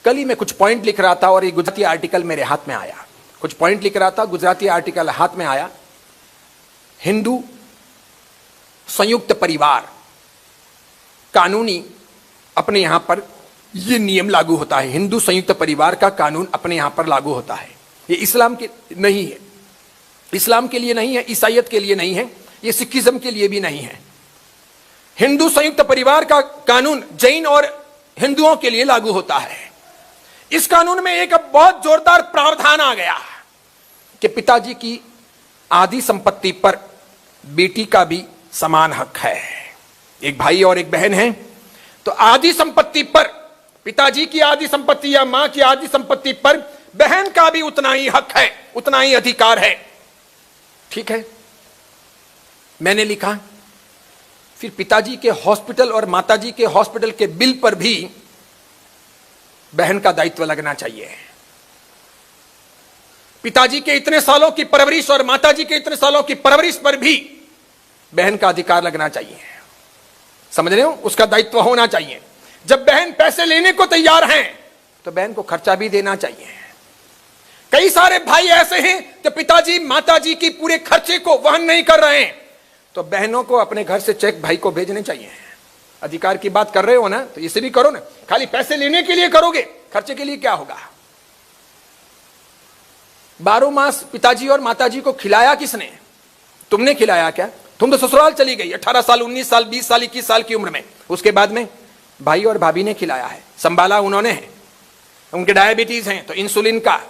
कल ही मैं कुछ पॉइंट लिख रहा था और ये गुजराती आर्टिकल मेरे हाथ में आया। कुछ पॉइंट लिख रहा था, गुजराती आर्टिकल हाथ में आया। हिंदू संयुक्त परिवार कानूनी अपने यहां पर यह नियम लागू होता है। हिंदू संयुक्त परिवार का कानून अपने यहां पर लागू होता है। ये इस्लाम के नहीं है, इस्लाम के लिए नहीं है, ईसाईयत के लिए नहीं है, ये सिखिज्म के लिए भी नहीं है। हिंदू संयुक्त परिवार का कानून जैन और हिंदुओं के लिए लागू होता है। इस कानून में एक बहुत जोरदार प्रावधान आ गया कि पिताजी की आधी संपत्ति पर बेटी का भी समान हक है। एक भाई और एक बहन है तो आधी संपत्ति पर, पिताजी की आधी संपत्ति या मां की आधी संपत्ति पर बहन का भी उतना ही हक है, उतना ही अधिकार है। ठीक है, मैंने लिखा फिर पिताजी के हॉस्पिटल और माताजी के हॉस्पिटल के बिल पर भी बहन का दायित्व लगना चाहिए। पिताजी के इतने सालों की परवरिश और माताजी के इतने सालों की परवरिश पर भी बहन का अधिकार लगना चाहिए। समझ रहे हो, उसका दायित्व होना चाहिए। जब बहन पैसे लेने को तैयार हैं तो बहन को खर्चा भी देना चाहिए। कई सारे भाई ऐसे हैं कि पिताजी माताजी की पूरे खर्चे को वहन नहीं कर रहे हैं तो बहनों को अपने घर से चेक भाई को भेजने चाहिए। अधिकार की बात कर रहे हो ना तो इसे भी करो ना। खाली पैसे लेने के लिए करोगे, खर्चे के लिए क्या होगा? 12 मास पिताजी और माताजी को खिलाया किसने? तुमने खिलाया क्या? तुम तो ससुराल चली गई 18 साल 19 साल 20 साल 21 साल की उम्र में। उसके बाद में भाई और भाभी ने खिलाया है, संभाला उन्होंने है। उनके डायबिटीज हैं तो इंसुलिन का,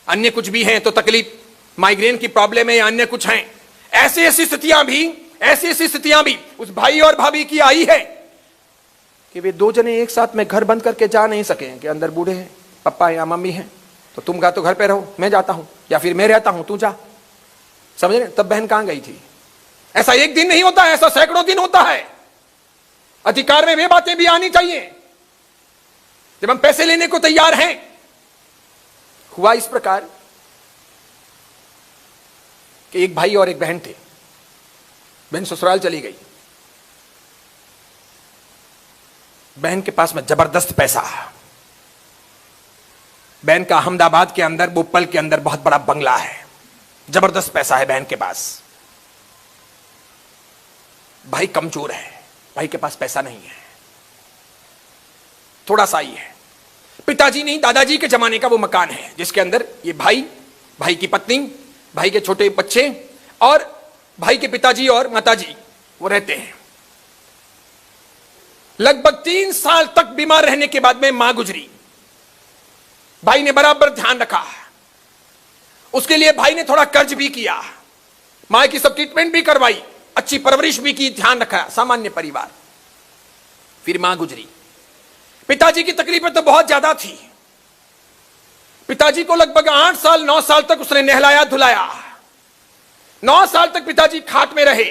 अन्य कुछ भी हैं तो तकलीफ, माइग्रेन की प्रॉब्लम है या अन्य कुछ हैं। ऐसी ऐसी स्थितियां भी उस भाई और भाभी की आई है कि वे 2 जने एक साथ में घर बंद करके जा नहीं सके कि अंदर बूढ़े हैं, पापा या मम्मी हैं, तो तुम तो घर पे रहो, मैं जाता हूं, या फिर मैं रहता हूं, तू जा। समझ रहे? तब बहन कहां गई थी? ऐसा एक दिन नहीं होता, ऐसा सैकड़ों दिन होता है। अधिकार में वे बातें भी आनी चाहिए। जब हम पैसे लेने को तैयार हैं, हुआ इस प्रकार कि एक भाई और एक बहन थे। बहन ससुराल चली गई। बहन के पास में जबरदस्त पैसा। बहन का अहमदाबाद के अंदर, बोपल के अंदर बहुत बड़ा बंगला है। जबरदस्त पैसा है बहन के पास। भाई कमजोर है, भाई के पास पैसा नहीं है, थोड़ा सा ही है। पिताजी नहीं, दादाजी के जमाने का वो मकान है जिसके अंदर ये भाई, भाई की पत्नी, भाई के छोटे बच्चे और भाई के पिताजी और माताजी वो रहते हैं। लगभग 3 साल तक बीमार रहने के बाद में मां गुजरी। भाई ने बराबर ध्यान रखा, उसके लिए भाई ने थोड़ा कर्ज भी किया, मां की सब ट्रीटमेंट भी करवाई, अच्छी परवरिश भी की, ध्यान रखा, सामान्य परिवार। फिर मां गुजरी। पिताजी की तकलीफें तो बहुत ज्यादा थी। पिताजी को लगभग 8 साल 9 साल तक उसने नहलाया धुलाया। 9 साल तक पिताजी खाट में रहे।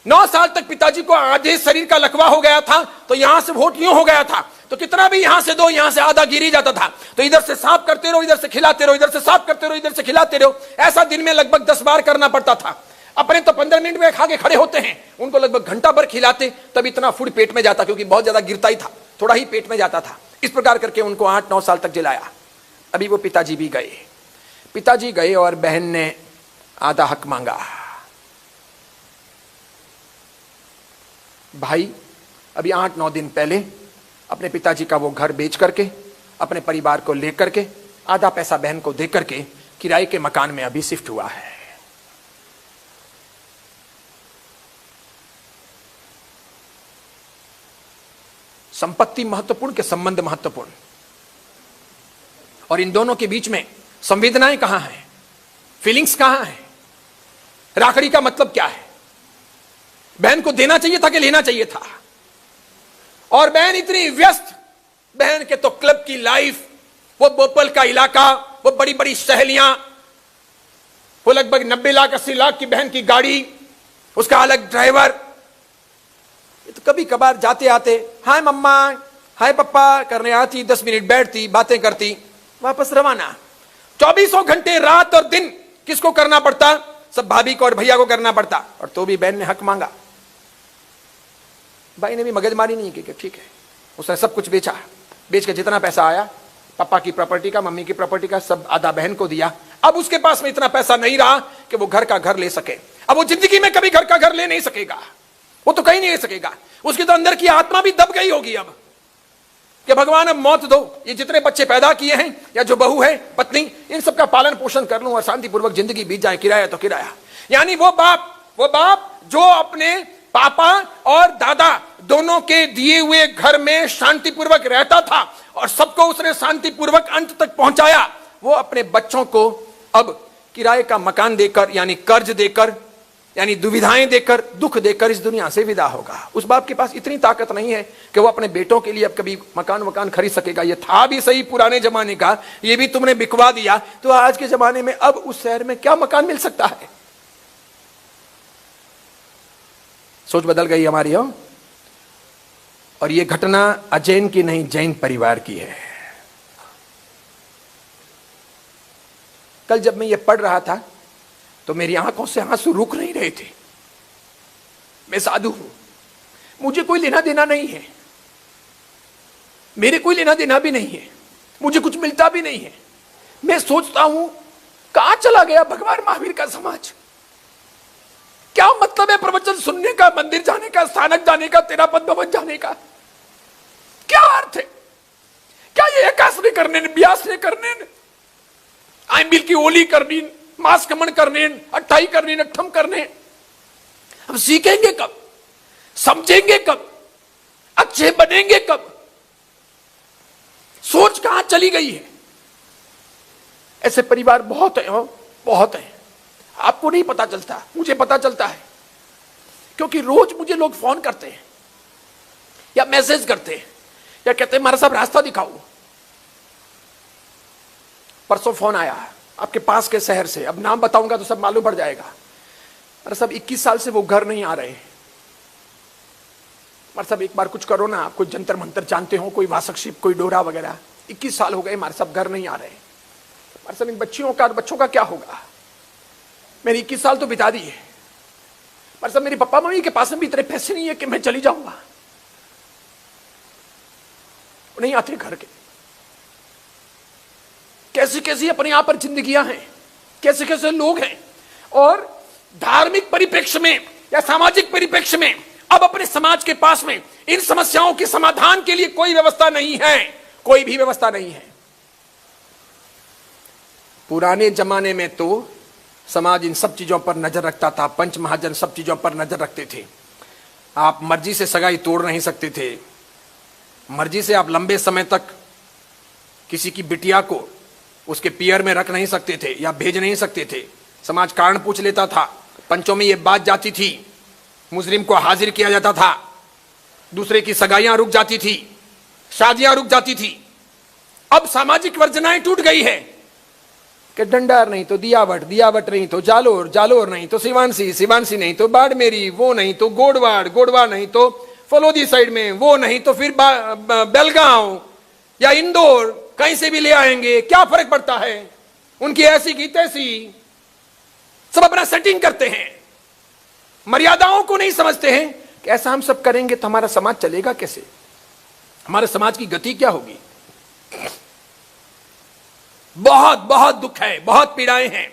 9 साल तक पिताजी को आधे शरीर का लकवा हो गया था, तो यहां से वोट यूं हो गया था, तो कितना भी यहां से दो, यहां से आधा गिर ही जाता था। तो इधर से साफ करते रहो, इधर से खिलाते रहो, इधर से साफ करते रहो, इधर से खिलाते रहो। ऐसा दिन में लगभग 10 बार करना पड़ता था। अपने तो 15 मिनट में खा के खड़े होते हैं, उनको लगभग घंटा भर खिलाते, तब इतना फूड पेट में जाता, क्योंकि बहुत ज्यादा गिरता ही था, थोड़ा ही पेट में जाता था। इस प्रकार करके उनको 8-9 साल तक जिलाया। अभी वो पिताजी भी गए। पिताजी गए और बहन ने आधा हक मांगा। भाई अभी 8-9 दिन पहले अपने पिताजी का वो घर बेच करके, अपने परिवार को लेकर के, आधा पैसा बहन को दे करके किराए के मकान में अभी शिफ्ट हुआ है। संपत्ति महत्वपूर्ण के संबंध महत्वपूर्ण, और इन दोनों के बीच में संवेदनाएं कहां हैं, फीलिंग्स कहां हैं? राखड़ी का मतलब क्या है? बहन को देना चाहिए था कि लेना चाहिए था? और बहन इतनी व्यस्त, बहन के तो क्लब की लाइफ, वो बोपल का इलाका, वो बड़ी बड़ी सहेलियां, वो लगभग 90 लाख 80 लाख की बहन की गाड़ी, उसका अलग ड्राइवर। तो कभी कभार जाते आते हाय मम्मा हाय पापा करने आती, 10 मिनट बैठती, बातें करती, वापस रवाना। 24 घंटे रात और दिन किसको करना पड़ता? सब भाभी को और भैया को करना पड़ता। और तो भी बहन ने हक मांगा। भाई ने भी मगजमारी नहीं की कि ठीक है, उसने सब कुछ बेचा, बेच के जितना पैसा आया पापा की प्रॉपर्टी का, मम्मी की प्रॉपर्टी का सब आधा बहन को दिया। अब उसके पास में इतना पैसा नहीं रहा कि वो घर का घर ले सके। अब वो जिंदगी में कभी घर का घर ले नहीं सकेगा, वो तो कहीं नहीं ले सकेगा। उसकी तो अंदर की आत्मा भी दब गई होगी अब कि भगवान अब मौत दो, ये जितने बच्चे पैदा किए हैं या जो बहू है, पत्नी, इन सबका पालन पोषण कर लूं और शांतिपूर्वक जिंदगी बीत जाए, किराया तो किराया। यानी वो बाप जो अपने पापा और दादा दोनों के दिए हुए घर में शांतिपूर्वक रहता था और सबको उसने शांतिपूर्वक अंत तक पहुंचाया, वो अपने बच्चों को अब किराए का मकान देकर, यानी कर्ज देकर, यानी दुविधाएं देकर, दुख देकर इस दुनिया से विदा होगा। उस बाप के पास इतनी ताकत नहीं है कि वो अपने बेटों के लिए अब कभी मकान खरीद सकेगा। ये था भी सही पुराने जमाने का, ये भी तुमने बिकवा दिया, तो आज के जमाने में अब उस शहर में क्या मकान मिल सकता है? सोच बदल गई हमारी हो। और ये घटना अजैन की नहीं, जैन परिवार की है। कल जब मैं ये पढ़ रहा था तो मेरी आंखों से आंसू रुक नहीं रहे थे। मैं साधु हूं, मुझे कोई लेना देना नहीं है, मेरे कोई लेना देना भी नहीं है, मुझे कुछ मिलता भी नहीं है। मैं सोचता हूं कहां चला गया भगवान महावीर का समाज? क्या मतलब है प्रवचन सुनने का, मंदिर जाने का, स्थानक जाने का, तेरा पद भवन जाने का? क्या अर्थ है? क्या ये एकादशी करने, ब्यास करने, आइमिल की ओली करनी, मास कमन करने, अट्ठाई करने, अट्ठम करने? हम सीखेंगे कब? समझेंगे कब? अच्छे बनेंगे कब? सोच कहां चली गई है? ऐसे परिवार बहुत है, बहुत है। आपको नहीं पता चलता, मुझे पता चलता है, क्योंकि रोज मुझे लोग फोन करते हैं या मैसेज करते हैं या कहते हैं हमारा साहब रास्ता दिखाओ। परसों फोन आया आपके पास के शहर से, अब नाम बताऊंगा तो सब मालूम पड़ जाएगा। अरे साहब 21 साल से वो घर नहीं आ रहे। हमारे साहब एक बार कुछ करो ना, आप कोई जंतर मंतर जानते हो, कोई वासक शिप, कोई डोरा वगैरह। 21 साल हो गए हमारे साहब घर नहीं आ रहे। हमारे साहब इन बच्चों का क्या होगा? मैंने 21 साल तो बिता दिए। हमारे साहब मेरे पापा मम्मी के पास में भी इतने पैसे नहीं है कि मैं चली जाऊंगा। नहीं आते घर के। कैसी कैसी अपने यहां पर जिंदगियां हैं, कैसे कैसे लोग हैं। और धार्मिक परिप्रेक्ष्य में या सामाजिक परिप्रेक्ष्य में अब अपने समाज के पास में इन समस्याओं के समाधान के लिए कोई व्यवस्था नहीं है, कोई भी व्यवस्था नहीं है। पुराने जमाने में तो समाज इन सब चीजों पर नजर रखता था, पंच महाजन सब चीजों पर नजर रखते थे। आप मर्जी से सगाई तोड़ नहीं सकते थे, मर्जी से आप लंबे समय तक किसी की बिटिया को उसके पियर में रख नहीं सकते थे या भेज नहीं सकते थे। समाज कारण पूछ लेता था, पंचों में यह बात जाती थी, मुजरिम को हाजिर किया जाता था, दूसरे की सगाइयां रुक जाती थी, शादियां रुक जाती थी। अब सामाजिक वर्जनाएं टूट गई है कि डंडार नहीं तो दियावट, दियावट नहीं तो जालोर, जालोर नहीं तो सिवानसी, सिवानसी नहीं तो बाड़मेरी, वो नहीं तो गोडवाड़, गोडवाड़ नहीं तो फलोदी साइड में, वो नहीं तो फिर बेलगांव या इंदौर, कहीं से भी ले आएंगे, क्या फर्क पड़ता है? उनकी ऐसी की तैसी, सब अपना सेटिंग करते हैं, मर्यादाओं को नहीं समझते हैं कि ऐसा हम सब करेंगे तो हमारा समाज चलेगा कैसे, हमारे समाज की गति क्या होगी। बहुत बहुत दुख है, बहुत पीड़ाएं हैं।